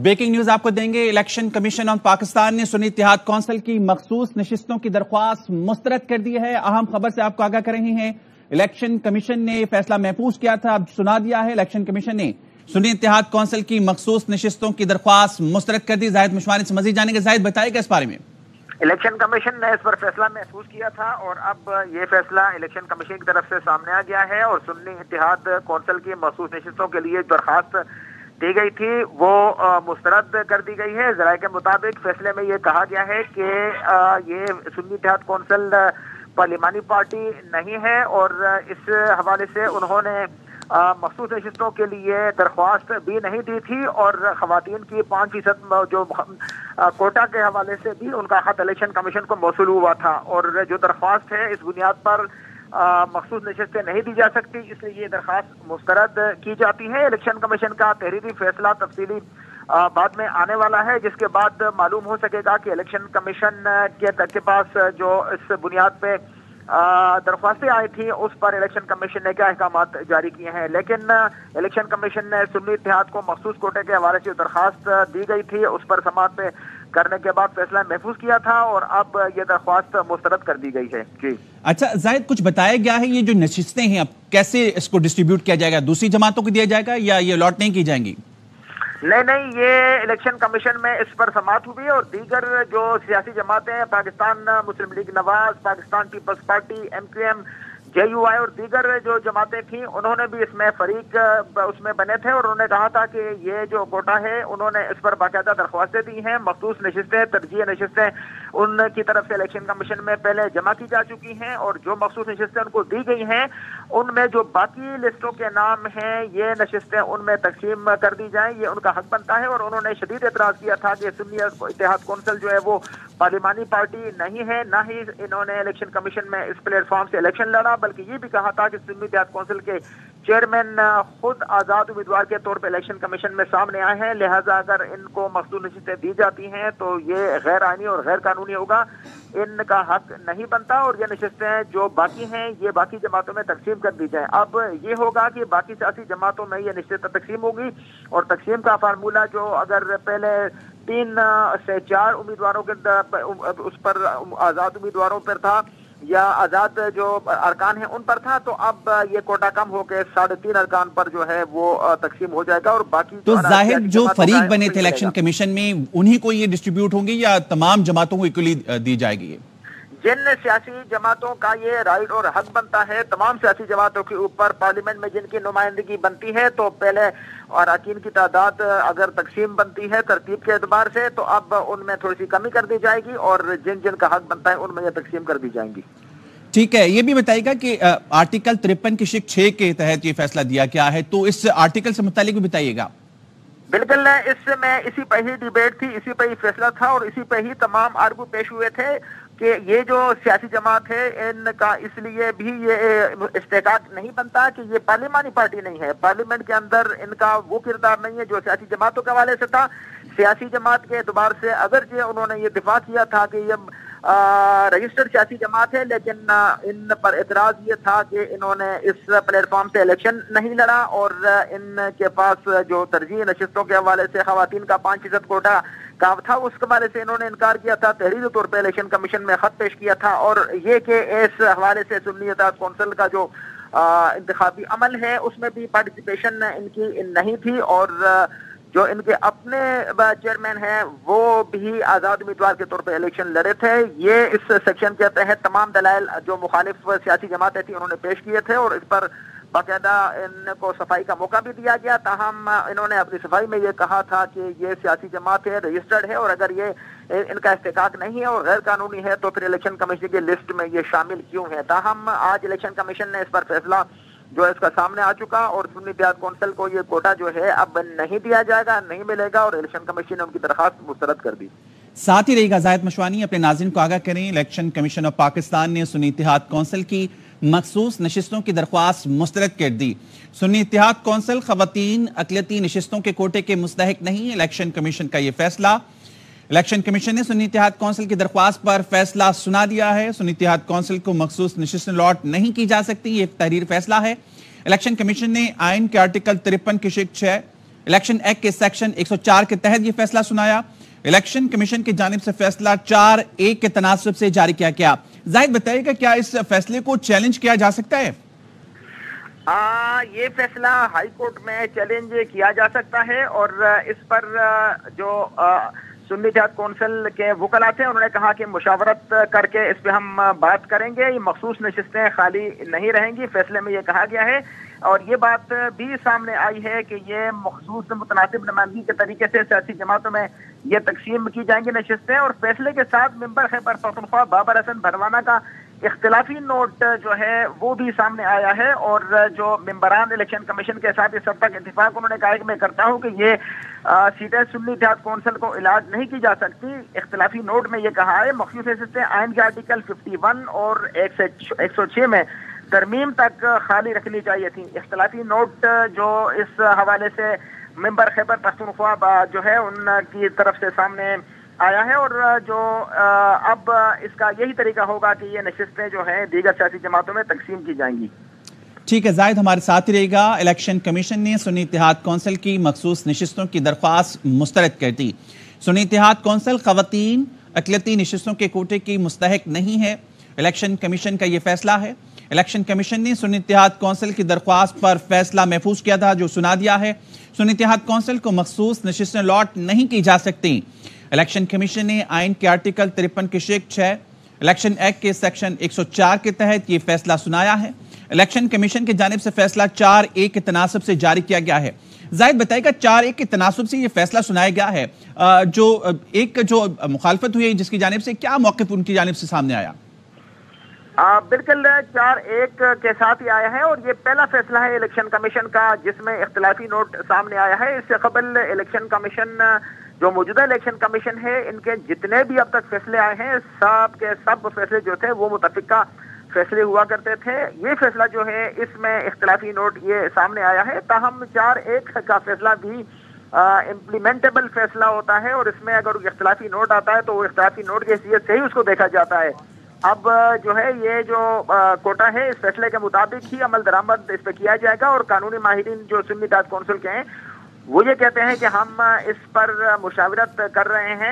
Breaking news आपको देंगे। Election commission of Pakistan ने सुन्नी इत्तेहाद कौंसिल की मखसूस नशिस्तों की दरख्वास्त मुस्तरद कर दी है। अहम खबर से आपको आगाह कर रहे हैं। इलेक्शन कमीशन ने फैसला महफूज किया था, अब सुना दिया है। इलेक्शन कमीशन ने सुन्नी इत्तेहाद कौंसिल की मखसूस नशिस्तों की दरख्वास्त मुस्तरद कर दी। जाहिद मशवानी से मजीद जानेंगे। जाहिद, बताएगा इस बारे में। इलेक्शन कमीशन ने इस पर फैसला महसूस किया था और अब ये फैसला इलेक्शन कमीशन की तरफ से सामने आ गया है और सुन्नी इत्तेहाद कौंसिल की मखसूस नशिस्तों के लिए दरख्वास्त दी गई थी वो मुस्तरद कर दी गई है। ज़राए के मुताबिक फैसले में ये कहा गया है कि ये सुन्नी इत्तेहाद कौंसिल पार्लिमानी पार्टी नहीं है और इस हवाले से उन्होंने मखसूस नशिस्तों के लिए दरख्वास्त भी नहीं दी थी और खवातीन की 5% जो कोटा के हवाले से भी उनका खत इलेक्शन कमीशन को मौसूल हुआ था और जो दरख्वास्त है इस बुनियाद पर मखसूस नशिस्तें नहीं दी जा सकती, इसलिए ये दरख्वास्त मुस्तरद की जाती है। इलेक्शन कमीशन का तहरीरी फैसला तफसीली बाद में आने वाला है, जिसके बाद मालूम हो सकेगा कि इलेक्शन कमीशन के पास जो इस बुनियाद पे दरख्वास्तें आई थी उस पर इलेक्शन कमीशन ने क्या अहकामात जारी किए हैं। लेकिन इलेक्शन कमीशन ने सुन्नी इत्तेहाद को मखसूस कोटे के हवाले से दरख्वास्त दी गई थी उस पर समाअत पे करने के बाद फैसला महफूज किया था और अब ये दरख्वास्त मुस्तरद कर दी गई है। जी अच्छा जाहिद, कुछ बताया गया है ये जो नशिस्तें हैं अब कैसे इसको डिस्ट्रीब्यूट किया जाएगा? दूसरी जमातों को दिया जाएगा या ये अलॉट नहीं की जाएंगी? नहीं, ये इलेक्शन कमीशन में इस पर समाअत हुई है और दीगर जो सियासी जमातें हैं, Pakistan Muslim League Nawaz, Pakistan Peoples Party, MQM, JUI और दीगर जो जमातें थी उन्होंने भी इसमें फरीक उसमें बने थे और उन्होंने कहा था कि ये जो कोटा है उन्होंने इस पर बाकायदा दरख्वास्तें दी हैं। मखसूस नशिस्तें, तरजीह नशिस्तें उनकी तरफ से इलेक्शन कमीशन में पहले जमा की जा चुकी हैं और जो मखसूस नशिस्तें उनको दी गई हैं उनमें जो बाकी लिस्टों के नाम हैं ये नशिस्तें उनमें तकसीम कर दी जाएं, ये उनका हक बनता है। और उन्होंने शदीद एतराज किया था कि सुन्नी इत्तेहाद कौंसिल जो है वो पार्लिमानी पार्टी नहीं है, ना ही इन्होंने इलेक्शन कमीशन में इस प्लेटफॉर्म से इलेक्शन लड़ा, बल्कि ये भी कहा था कि सुन्नी इत्तेहाद कौंसिल के चेयरमैन खुद आजाद उम्मीदवार के तौर पर इलेक्शन कमीशन में सामने आए हैं, लिहाजा अगर इनको मखसूस नशिस्तें दी जाती हैं तो ये गैर आईनी और गैर कानूनी होगा, इनका हक नहीं बनता और ये नशिस्तें जो बाकी हैं ये बाकी जमातों में तकसीम कर दी जाए। अब ये होगा कि बाकी सियासी जमातों में ये नशिस्तें तकसीम होगी और तकसीम का फार्मूला जो अगर पहले 3 से 4 उम्मीदवारों के उस पर आजाद उम्मीदवारों पर था या आजाद जो अरकान है उन पर था, तो अब ये कोटा कम होकर 3.5 अरकान पर जो है वो तकसीम हो जाएगा और बाकी तो जाहिर जो फरीक बने थे इलेक्शन कमीशन में उन्हीं को ये डिस्ट्रीब्यूट होंगे या तमाम जमातों को इक्वली दी जाएगी? जिन सियासी जमातों का ये राइट और हक बनता है, तमाम सियासी जमातों के ऊपर पार्लियामेंट में जिनकी नुमाइंदगी बनती है, तो पहले अरकान की तादाद अगर तकसीम बनती है तरतीब के एतबार से तो अब उनमें थोड़ी सी कमी कर दी जाएगी और जिन जिन का हक बनता है उनमें ये तकसीम कर दी जाएंगी। ठीक है, ये भी बताइएगा कि आर्टिकल 53 की शिक 6 के तहत ये फैसला दिया गया है, तो इस आर्टिकल से मुतालिक भी बताइएगा। बिल्कुल, इसी पे ही डिबेट थी, इसी पे ही फैसला था और इसी पे ही तमाम आर्गू पेश हुए थे कि ये जो सियासी जमात है इनका इसलिए भी ये इस्तेकाक नहीं बनता कि ये पार्लिमानी पार्टी नहीं है, पार्लियामेंट के अंदर इनका वो किरदार नहीं है जो सियासी जमातों के हवाले से था। सियासी जमात के एतबार से अगरचे उन्होंने ये दिफा किया था कि ये रजिस्टर्ड सियासी जमात है, लेकिन इन पर एतराज ये था कि इन्होंने इस प्लेटफॉर्म से इलेक्शन नहीं लड़ा और इनके पास जो तरजीह नशिस्तों के हवाले से खवातीन का 5% कोटा का था उसके हवाले से इन्होंने इनकार किया था, तहरीरी तौर पर इलेक्शन कमीशन में खत पेश किया था और ये कि इस हवाले से सुन्नी इत्तेहाद कौंसिल का जो इंतखाबी अमल है उसमें भी पार्टिसिपेशन इनकी नहीं थी और जो इनके अपने चेयरमैन हैं वो भी आजाद उम्मीदवार के तौर पर इलेक्शन लड़े थे। ये इस सेक्शन के तहत तमाम दलाइल जो मुखालिफ सियासी जमातें थी उन्होंने पेश किए थे और इस पर बाकायदा इनको सफाई का मौका भी दिया गया। ताहम इन्होंने अपनी सफाई में ये कहा था कि ये सियासी जमात है, रजिस्टर्ड है और अगर ये इनका इस्तेकाक नहीं है और गैर कानूनी है तो फिर इलेक्शन कमीशन की लिस्ट में ये शामिल क्यों है। ताहम आज इलेक्शन कमीशन ने इस पर फैसला जो है इसका सामने आ चुका और सुन्नी इत्तेहाद कौंसिल को ये कोटा जो है अब नहीं दिया जाएगा, नहीं मिलेगा और इलेक्शन कमीशन ने उनकी दरखास्त मुस्तरद कर दी। साथ ही रहेगा जाहिद मशवानी, अपने नाज़रीन को आगाह करें। इलेक्शन कमीशन ऑफ पाकिस्तान ने सुन्नी इत्तेहाद कौंसिल की मखसूस नशिस्तों की दरख्वास्त मुस्तरद कर दी। सुन्नी इत्तेहाद कौंसिल खवातीन अक़लियती नशिस्तों के कोटे के मुस्तहिक नहीं, इलेक्शन कमीशन का ये फैसला। इलेक्शन कमीशन ने सुन्नी इत्तेहाद कौंसिल की दरख्वास्त पर फैसला सुना दिया है। सुन्नी इत्तेहाद कौंसिल को मखसूस नशिस्तें अलॉट नहीं की जा सकती, ये एक तहरीर फैसला है। इलेक्शन कमीशन ने आइन के आर्टिकल 53 की शिक 6 इलेक्शन एक्ट के सेक्शन 104 के तहत ये फैसला सुनाया। इलेक्शन कमीशन की जानिब से फैसला 4-1 के तनासब से जारी किया गया। जाहिद बताइएगा, क्या इस फैसले को चैलेंज किया जा सकता है? ये फैसला हाई कोर्ट में चैलेंज किया जा सकता है और इस पर जो सुन्नी इत्तेहाद कौंसिल के वकला थे उन्होंने कहा कि मुशावरत करके इस पे हम बात करेंगे, ये मखसूस नशिस्तें खाली नहीं रहेंगी, फैसले में ये कहा गया है। और ये बात भी सामने आई है कि ये मखसूस मुतनासिब नुमाइंदगी के तरीके से सियासी जमातों में ये तकसीम की जाएंगी नशिस्तें। और फैसले के साथ मेंबर खैबर पख्तूनख्वा बाबर हसन भरवाना का इख्तिलाफी नोट जो है वो भी सामने आया है और जो मेंबरान इलेक्शन कमीशन के साथ इस हद तक इत्तेफाक उन्होंने कहा कि मैं करता हूं कि ये सीटें सुन्नी इत्तेहाद कौंसिल को इलाज नहीं की जा सकती। इख्तिलाफी नोट में ये कहा है मखसूस हैसियत आइन के आर्टिकल 51 और 106 में तरमीम तक खाली रखनी चाहिए थी। इख्तिलाफी नोट जो इस हवाले से मेंबर खैबर पख्तूनख्वा जो है उनकी तरफ से सामने आया है और जो अब इसका यही तरीका होगा कि ये नशिस्तें जो हैं दीगर सियासी जमातों में तकसीम की जाएंगी। ठीक है, जाहिद हमारे साथ ही रहेगा। इलेक्शन कमीशन ने सुन्नी इत्तेहाद कौंसिल की मखसूस नशिस्तों की दरख्वास्त मुस्तरद कर दी। सुन्नी इत्तेहाद कौंसिल खवातीन अक़लियती नशिस्तों के कोटे की मुस्तहिक नहीं है। इलेक्शन कमीशन का यह फैसला है। इलेक्शन कमीशन ने सुन्नी इत्तेहाद कौंसिल की दरख्वास्त पर फैसला महफूज किया था, जो सुना दिया है। सुन्नी इत्तेहाद कौंसिल को मखसूस नशिस्तें लॉट नहीं की जा सकती। इलेक्शन कमीशन ने आइन के आर्टिकल 53 के शेक 6 इलेक्शन एक्ट के सेक्शन 104 के तहत ये फैसला सुनाया है। इलेक्शन कमीशन की जानिब से फैसला 4-1 के तनासब से जारी किया गया है। जाहिद बताएगा, 4-1 के तनासब से ये फैसला सुनाया गया है, जो मुखालफत हुई जिसकी जानिब से क्या मौक़िफ़ उनकी जानिब से सामने आया? बिल्कुल 4-1 के साथ ही आया है और ये पहला फैसला है इलेक्शन कमीशन का जिसमें इख्तिलाफी नोट सामने आया है। इससे कबल इलेक्शन कमीशन जो मौजूदा इलेक्शन कमीशन है इनके जितने भी अब तक फैसले आए हैं सब के सब फैसले जो थे वो मुतफिका फैसले हुआ करते थे। ये फैसला जो है इसमें इख्तिलाफी नोट ये सामने आया है, ताहम 4-1 का फैसला भी इम्प्लीमेंटेबल फैसला होता है और इसमें अगर इख्तिलाफी नोट आता है तो वो इख्तिलाफी नोट की हैसियत से ही उसको देखा जाता है। अब जो है ये जो कोटा है इस फैसले के मुताबिक ही अमल दरामद इस पे किया जाएगा और कानूनी माहिरीन जो सुन्नी इत्तेहाद कौंसिल के हैं वो ये कहते हैं कि हम इस पर मुशावरत कर रहे हैं।